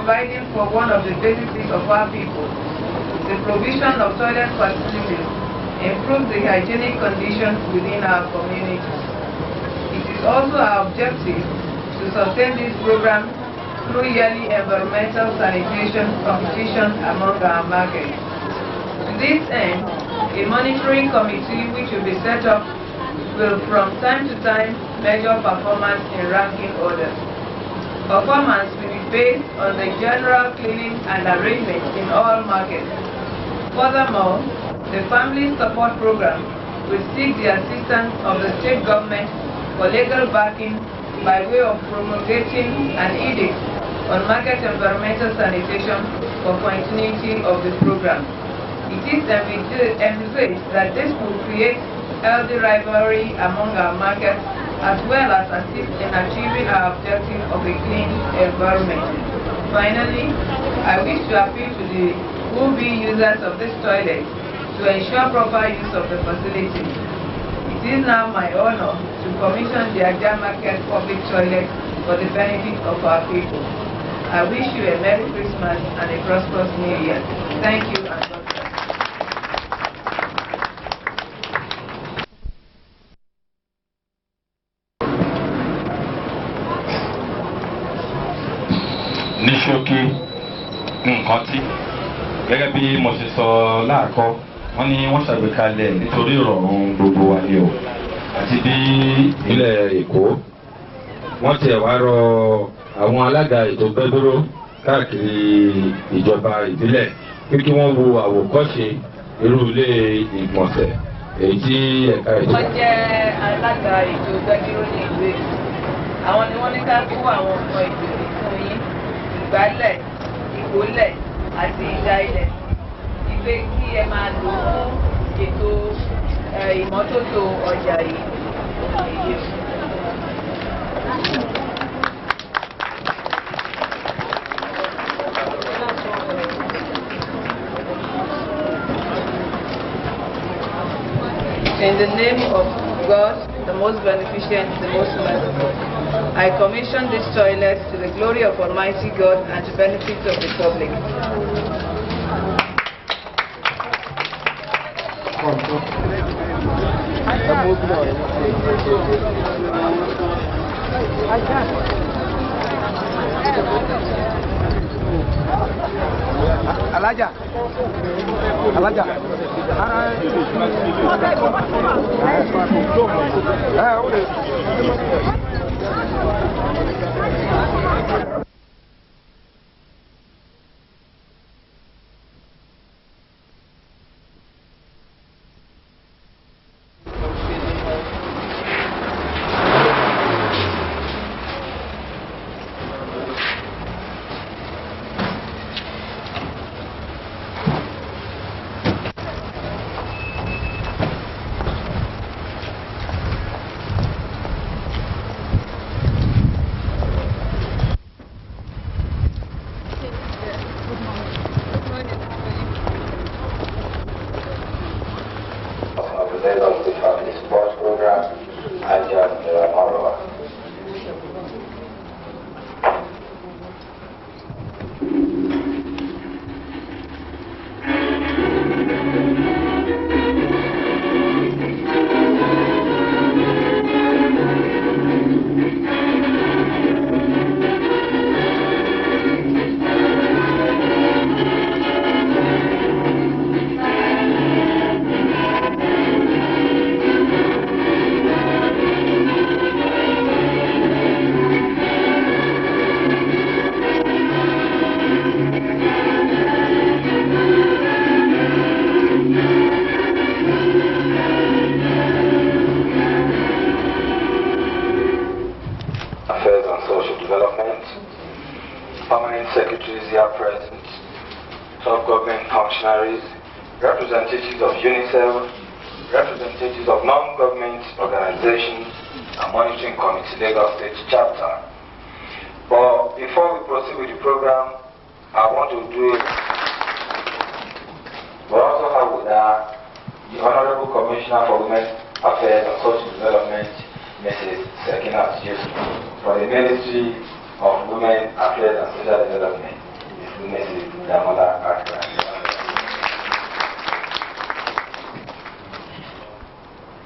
providing for one of the basic needs of our people. The provision of toilet facilities improves the hygienic conditions within our communities. It is also our objective to sustain this program through yearly environmental sanitation competition among our markets. To this end, a monitoring committee which will be set up will from time to time measure performance in ranking order. Performance will be based on the general cleaning and arrangement in all markets. Furthermore, the Family Support Program will seek the assistance of the state government for legal backing by way of promulgating an edict on market environmental sanitation for continuity of the program. It is envisaged that this will create healthy rivalry among our markets as well as assist in achieving our objective of a clean environment. Finally, I wish to appeal to the would-be users of this toilet to ensure proper use of the facility. It is now my honor to commission the Ajah Market public toilet for the benefit of our people. I wish you a Merry Christmas and a prosperous New Year. Thank you and God bless. Ní ṣókí nǹkan tí gẹ́gẹ́ bí mo ṣe sọ láàkọ́ wọ́n ní wọ́n ṣàgbékalẹ̀ nítorí ìrọ̀rùn gbogbo wa ni o àti bí ìpínlẹ̀ Èkó wọ́n tiẹ̀ wá rọ àwọn alága ètò gbẹ́dúró káàkiri ìjọba ìbílẹ̀ pé kí wọ́n wo àwòkọ́ṣe irú ilé ìgbọ̀nsẹ̀ èyí tí ẹ̀ka ètò. Wọ́n jẹ́ alága ètò gbẹ́dúró ní ìlú Èkó. Àwọn ni wọ́n ní ká kó àwọn nǹkan ètò fún yín, ìgbálẹ̀, ìkólẹ̀ àti ìdá ilẹ̀. Ìpè kí ẹ máa lò fún ètò ìmọ́tótó ọjà yìí. In the name of God, the most beneficent, the most merciful, I commission this toilet to the glory of Almighty God and to benefit of the public. Alaja. Of the Family Support Program, Ajah Marwa. Permanent secretaries here present, top government functionaries, representatives of UNICEF, representatives of non-government organizations, and monitoring committee Lagos State chapter. But before we proceed with the program, I want to do it. We also have with us the Honorable Commissioner for Women's Affairs and Social Development, Mrs. Sekinat Yusuf, for the Ministry of Women Affairs and Social Development. Damola Accra.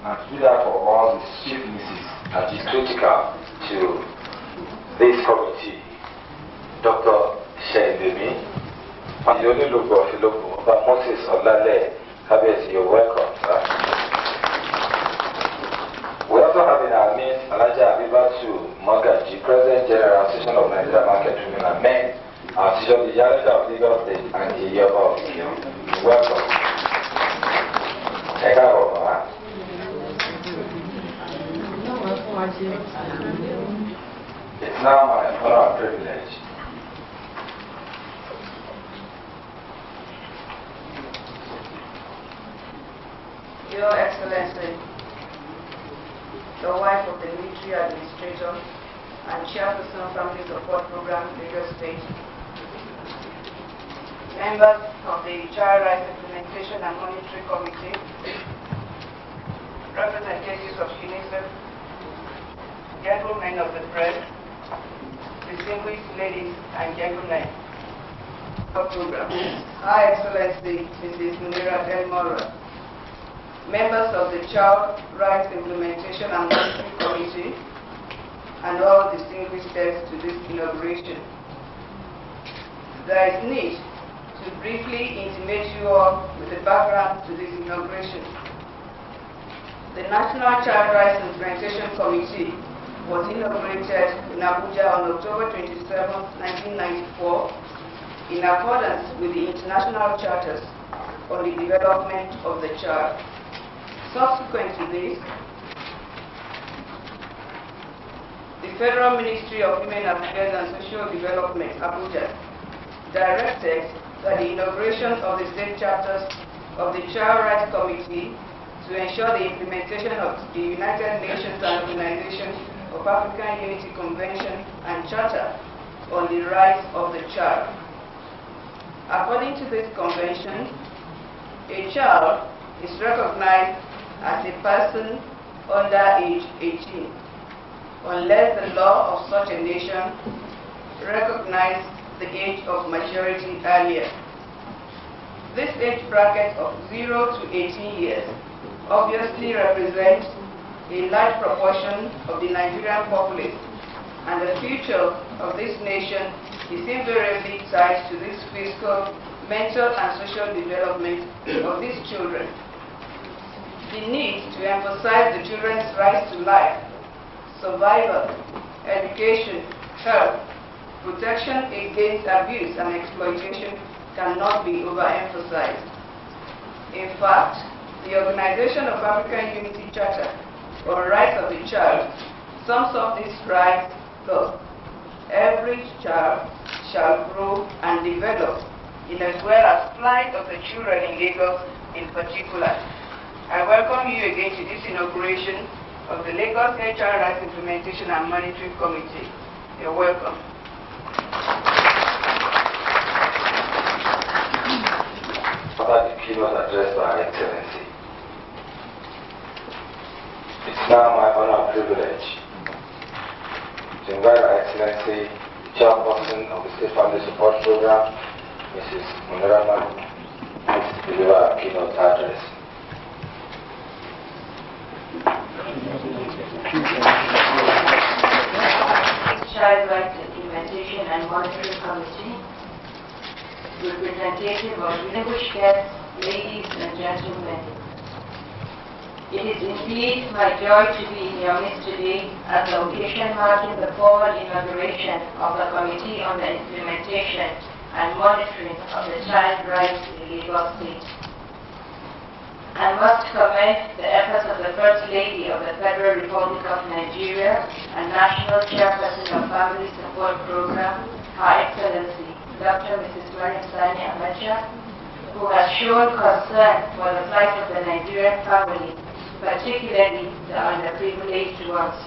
And to do that for all the chief misses that is critical to this committee, Dr. Shendemi, the only logo of the logo, but Moses Olale, Kabezi, you're welcome, sir. We also have in our midst Alaja Abibatu Magaji, President General Association of Nigeria Market Women and Men, our Association of the Director of Lagos State and the Yoba of Kio. Welcome. It's now my honor and privilege Your Excellency, the wife of the military administrator and chairperson Family Support Program, Lagos State, members of the Child Rights Implementation and Monitoring Committee, representatives of UNICEF, gentlemen of the press, distinguished ladies and gentlemen of the program, Her Excellency Mrs. Munira Delmora, members of the Child Rights Implementation and Monitoring Committee, and all distinguished guests to this inauguration. There is need to briefly intimate you all with the background to this inauguration. The National Child Rights Implementation Committee was inaugurated in Abuja on October 27, 1994, in accordance with the international charters on the development of the child. Subsequent to this, the Federal Ministry of Women Affairs and Social Development, Abuja, directed that the inauguration of the state chapters of the Child Rights Committee to ensure the implementation of the United Nations and Organization of African Unity Convention and Charter on the Rights of the Child. According to this convention, a child is recognized as a person under age 18, unless the law of such a nation recognizes the age of maturity earlier. This age bracket of 0 to 18 years obviously represents a large proportion of the Nigerian populace, and the future of this nation is invariably tied to this physical, mental, and social development of these children. The need to emphasize the children's rights to life, survival, education, health, protection against abuse and exploitation cannot be overemphasized. In fact, the Organization of African Unity Charter on Rights of the Child sums up these rights thus: every child shall grow and develop, in as well as plight of the children in Lagos in particular. I welcome you again to this inauguration of the Lagos State Child Rights Implementation and Monitoring Committee. You're welcome. After the keynote address by Her Excellency, it's now my honor and privilege to invite Her Excellency, the chairperson of the State Family Support Program, Mrs. Munira Delmora, to deliver a keynote address. Child Rights Implementation and Monitoring Committee, representative of distinguished guests, ladies and gentlemen. It is indeed my joy to be in your midst today at the occasion marking the formal inauguration of the Committee on the Implementation and Monitoring of the Child Rights in Lagos State. I must commend the efforts of the First Lady of the Federal Republic of Nigeria and National Chairperson of Family Support Program, Her Excellency, Dr. Mrs. Mariam Sani Abacha, who has shown concern for the plight of the Nigerian family, particularly the underprivileged ones.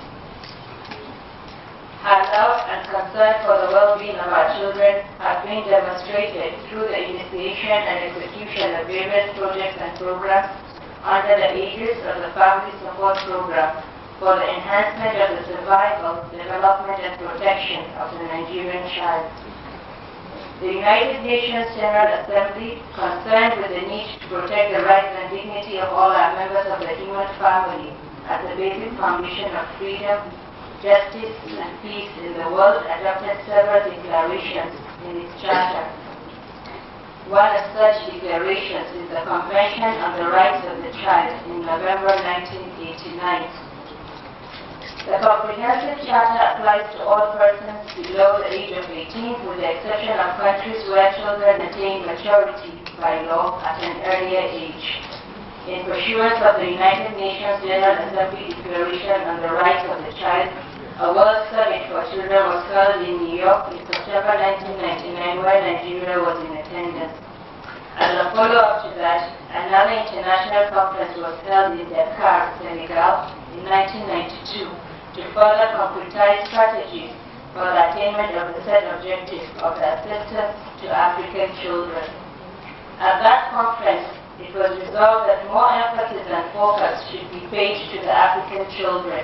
Her love and concern for the well-being of our children have been demonstrated through the initiation and execution of various projects and programs under the aegis of the Family Support Program for the enhancement of the survival, development, and protection of the Nigerian child. The United Nations General Assembly, concerned with the need to protect the rights and dignity of all our members of the human family as the basic foundation of freedom, justice, and peace in the world, adopted several declarations in its charter. One of such declarations is the Convention on the Rights of the Child in November 1989. The Comprehensive Charter applies to all persons below the age of 18, with the exception of countries where children attain maturity by law at an earlier age. In pursuance of the United Nations General Assembly Declaration on the Rights of the Child, a World Summit for Children was held in New York in September 1999, where Nigeria was in attendance. As a follow-up to that, another international conference was held in Dakar, Senegal in 1992 to further concretize strategies for the attainment of the set objectives of the assistance to African children. At that conference, it was resolved that more emphasis and focus should be paid to the African children.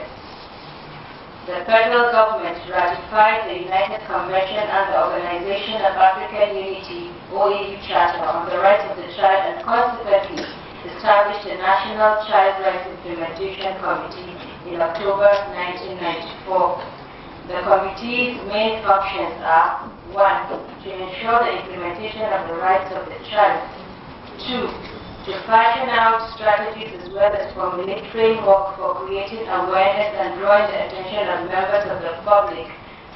The federal government ratified the United Convention and the Organization of African Unity, OAU Charter on the Rights of the Child, and consequently established a National Child Rights Implementation Committee in October 1994. The committee's main functions are: 1. To ensure the implementation of the rights of the child. 2. To fashion out strategies as well as formulate framework for creating awareness and drawing the attention of members of the public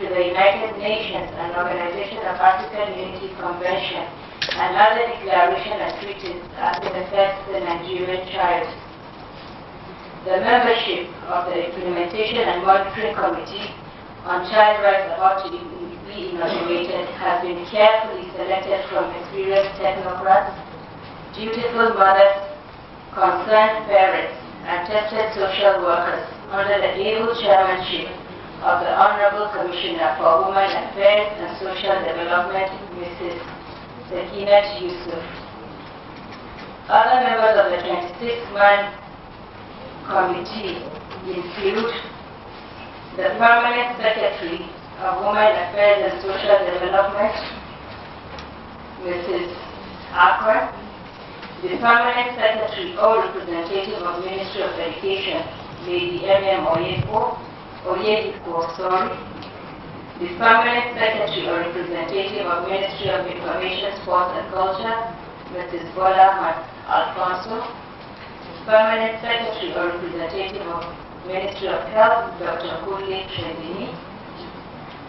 to the United Nations and Organization of African Unity Convention and other declarations and treaties as it affects the Nigerian child. The membership of the Implementation and Monitoring Committee on Child Rights about to be inaugurated has been carefully selected from experienced technocrats, dutiful mothers, concerned parents, and tested social workers under the able chairmanship of the Honorable Commissioner for Women Affairs and Social Development, Mrs. Sekinat Yusuf. Other members of the 26-man committee include the Permanent Secretary of Women Affairs and Social Development, Mrs. Akron, the Permanent Secretary or Representative of Ministry of Education, Lady M.M. Oyediko, the Permanent Secretary or Representative of Ministry of Information, Sports and Culture, Mrs. Bola Alfonso, Permanent Secretary or Representative of Ministry of Health, Dr. Kule Trendini,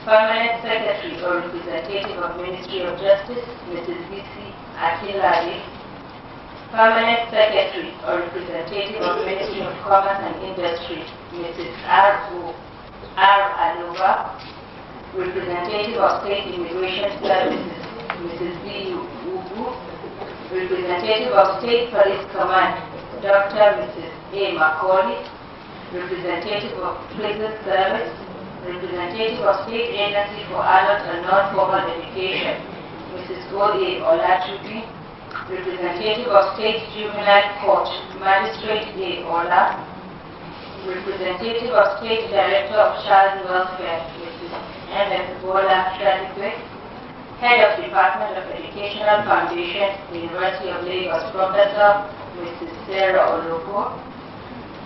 Permanent Secretary or Representative of Ministry of Justice, Mrs. Bisi Akilade, Permanent Secretary or Representative of Ministry of Commerce and Industry, Mrs. R. Alova, Representative of State Immigration Services, Mrs. B. Ubu, Representative of State Police Command, Dr. Mrs. A. Macaulay, Representative of Prison Service, Representative of State Agency for Adult and Non-Formal Education, Mrs. O. A. Olachubi, Representative of State Juvenile Court, Magistrate A. Ola, Representative of State Director of Child Welfare, Mrs. M.S. Bola Shadikwe, Head of Department of Educational Foundation, University of Lagos, Professor Mrs. Sarah Oloko,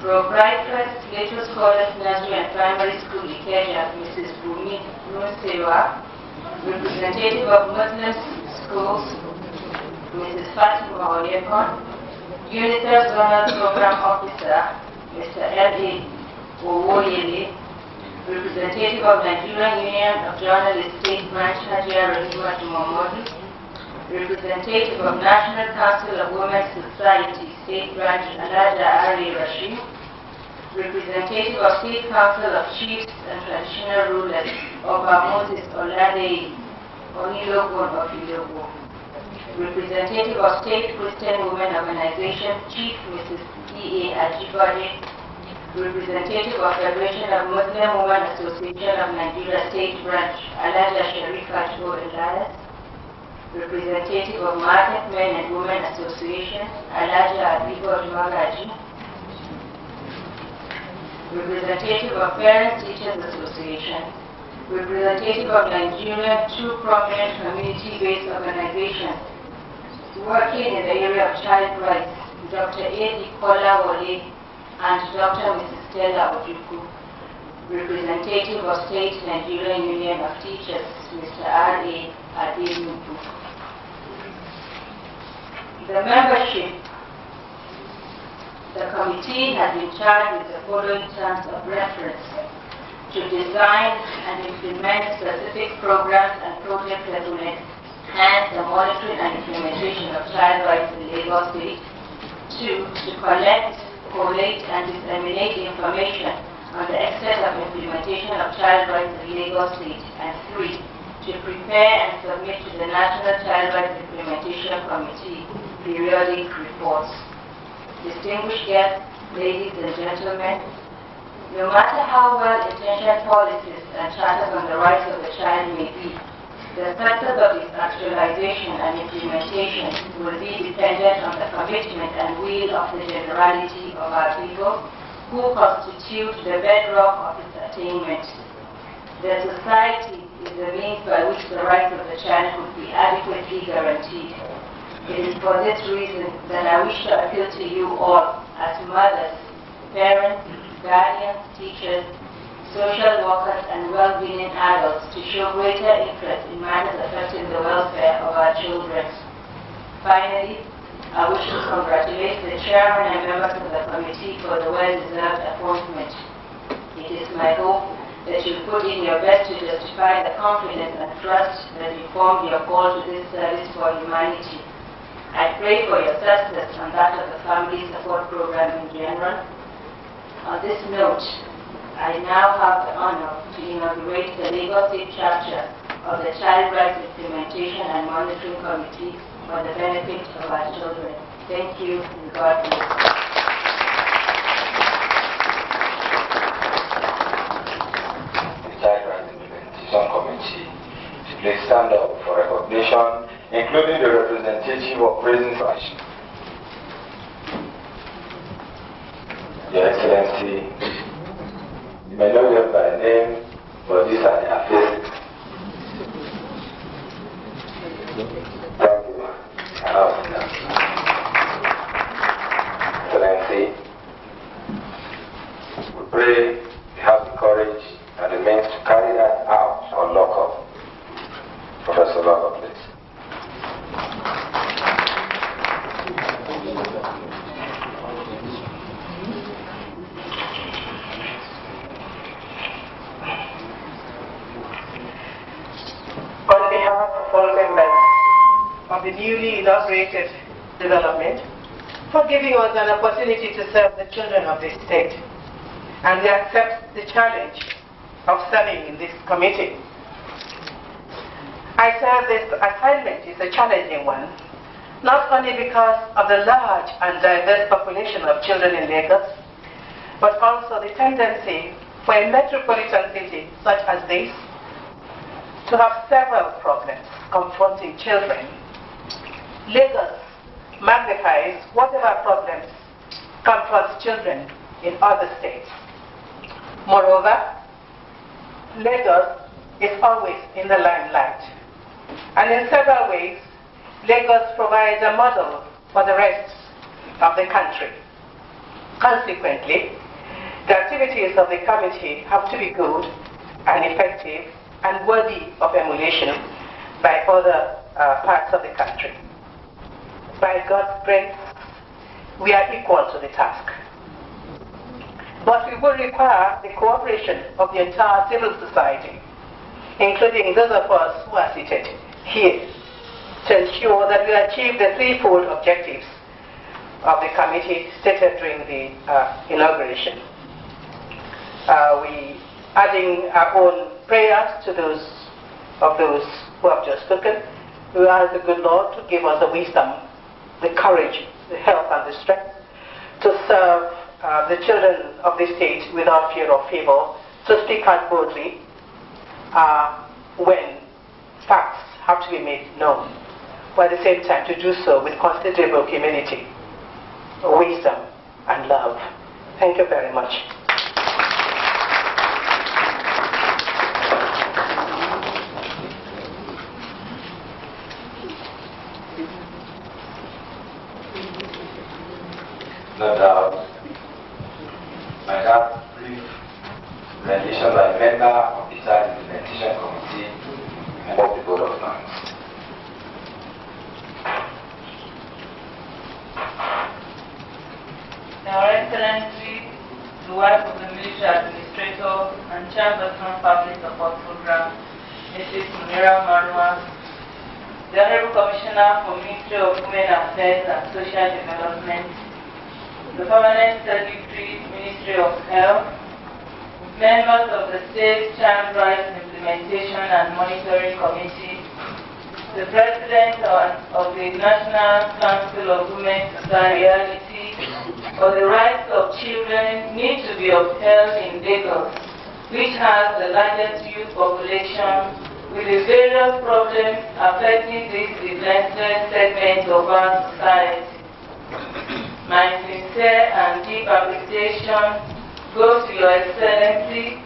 Proprietress, Little Scholars Nursery and Primary School, Ikeja, Mrs. Bumi Nunsewa, Representative of Muslim Schools, Mrs. Fatima Oyekon, UNICEF Zonal Program Officer, Mr. L.A. Owoyele, Representative of Nigerian Union of Journalists State Branch, Hajia Rahima Tumamodu, Representative of National Council of Women's Society State Branch, Alaja Ari Rashid, Representative of State Council of Chiefs and Traditional Rulers, Oba Moses Olade Onilogun of Ilogo, Representative of State Christian Women Organization, Chief Mrs. E.A. Ajibade, Representative of Federation of Muslim Women Association of Nigeria State Branch, Alaja Sharifat O. Elias, Representative of Market Men and Women Association, Alaja Abigo Magaji, Representative of Parents Teachers Association, representative of Nigeria, two prominent community-based organizations working in the area of child rights, Dr. A.D. Kolawole and Dr. Mrs. Stella Ojukwu, representative of State Nigerian Union of Teachers, Mr. R.A. Adenubu. The membership, the committee has been charged with the following terms of reference: to design and implement specific programs and projects that will enhance the monitoring and implementation of child rights in Lagos State. 2. To collect, collate, and disseminate information on the extent of implementation of child rights in Lagos State. And 3. To prepare and submit to the National Child Rights Implementation Committee periodic reports. Distinguished guests, ladies and gentlemen, no matter how well-intentioned policies and charters on the rights of the child may be, the success of its actualization and implementation will be dependent on the commitment and will of the generality of our people, who constitute the bedrock of its attainment. The society is the means by which the rights of the child could be adequately guaranteed. It is for this reason that I wish to appeal to you all as mothers, parents, guardians, teachers, social workers, and well-meaning adults to show greater interest in matters affecting the welfare of our children. Finally, I wish to congratulate the chairman and members of the committee for the well-deserved appointment. It is my hope that you put in your best to justify the confidence and trust that you formed your call to this service for humanity. I pray for your success and that of the Family Support Program in general. On this note, I now have the honor to inaugurate the Lagos State chapter of the Child Rights Implementation and Monitoring Committee for the benefit of our children. Thank you, and God bless. The Child Rights Implementation Committee to please stand up for recognition, including the representative of Prison Fashion. Your Excellency, you may know them by name, but these are their faces. Thank you. Excellency, we pray you have the courage and the means to carry that out or lock up. Professor Lover, please. On behalf of all members of the newly inaugurated development, for giving us an opportunity to serve the children of this state, and we accept the challenge of serving in this committee. I serve this assignment is a challenging one, not only because of the large and diverse population of children in Lagos, but also the tendency for a metropolitan city such as this to have several problems confronting children. Lagos magnifies whatever problems confront children in other states. Moreover, Lagos is always in the limelight. And in several ways, Lagos provides a model for the rest of the country. Consequently, the activities of the committee have to be good and effective and worthy of emulation by other parts of the country. By God's grace, we are equal to the task. But we will require the cooperation of the entire civil society, including those of us who are seated here, to ensure that we achieve the threefold objectives of the committee stated during the inauguration. We adding our own prayers to those who have just spoken. We ask the good Lord to give us the wisdom, the courage, the health, and the strength to serve the children of this state without fear or favor, to speak out boldly when facts have to be made known, but at the same time to do so with considerable humility, wisdom, and love. Thank you very much. No doubt, my that brief rendition by a member of the Child Implementation Committee of the Board of Nuns. Your Excellency, the wife of the military administrator and chairperson family support program, Mrs. Munira Marwa, the Honorable Commissioner for Ministry of Women Affairs and Social Development, the Permanent Secretary, Ministry of Health, members of the State Child Rights Implementation and Monitoring Committee, the President of the National Council of Women Society, for the rights of children need to be upheld in Lagos, which has the largest youth population with the various problems affecting this defenseless segment of our society. My sincere and deep appreciation goes to Your Excellency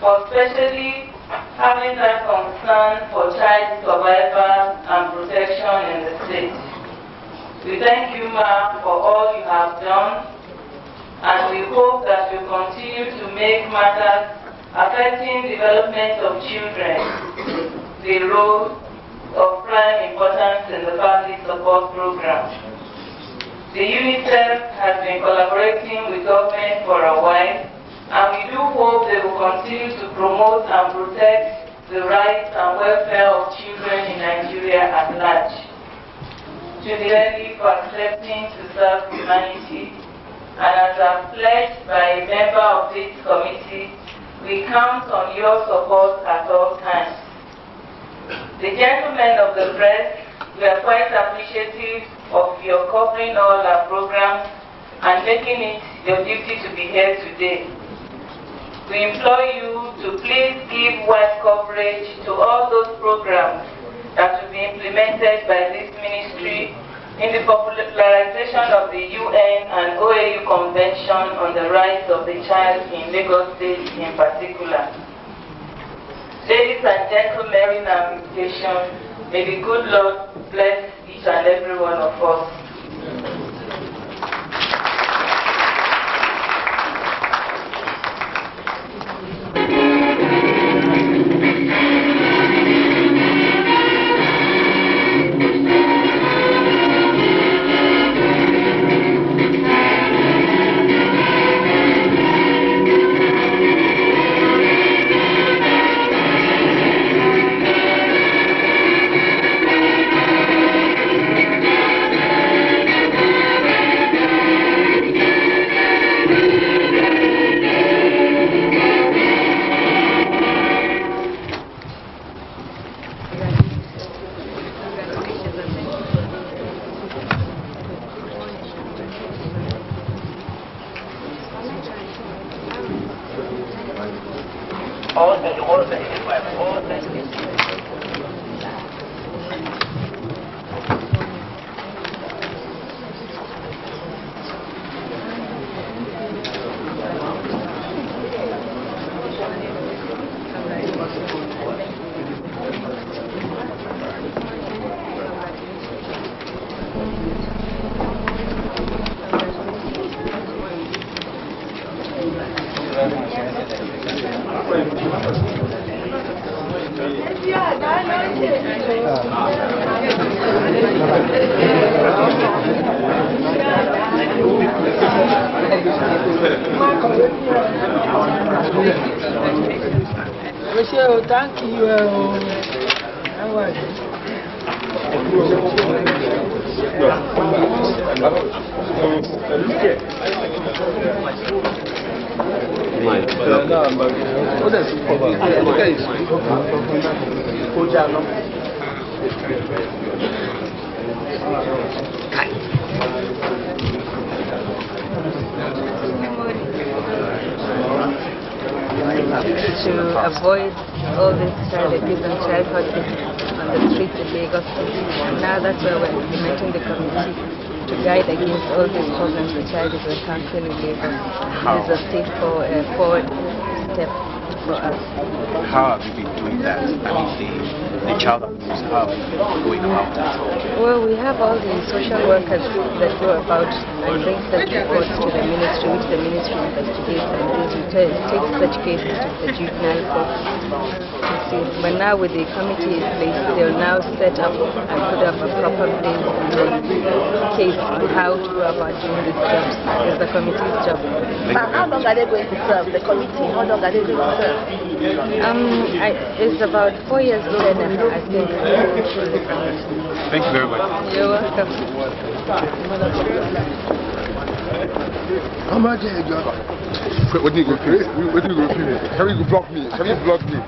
for especially having that concern for child survival and protection in the state. We thank you, ma'am, for all you have done, and we hope that you continue to make matters affecting development of children the role of prime importance in the family support program. The UNICEF has been collaborating with government for a while, and we do hope they will continue to promote and protect the rights and welfare of children in Nigeria at large. Sincerely for accepting to serve humanity, and as a pledged by a member of this committee, we count on your support at all times. The gentlemen of the press, we are quite appreciative of your covering all our programs and making it your duty to be here today. We implore you to please give wide coverage to all those programs that will be implemented by this ministry in the popularization of the UN and OAU Convention on the Rights of the Child in Lagos State in particular. Ladies and gentlemen, in our invitation, may the good Lord bless each and every one of us. Thank you. To avoid all this child abuse and child hurting on the streets in Lagos. Now that's why we're implementing the committee to guide against all these problems the child is encountering in Lagos. This is a step forward step for us. How have you been doing that? I mean, the child abuse, how have you been going about it? Well, we have all the social workers that go about and bring such reports to the ministry, which the ministry investigates and takes such cases to the juvenile court. But now with the committee in place, they'll now set up and put up a proper place case on how to go about doing these jobs. It's the committee's job. How long are they going to serve? The committee, how long are they going to serve? It's about 4 years then, I think. Thank you very much. You're welcome. How much is your... What do you go finish? What do you go finish? Can you block me? Can you block me?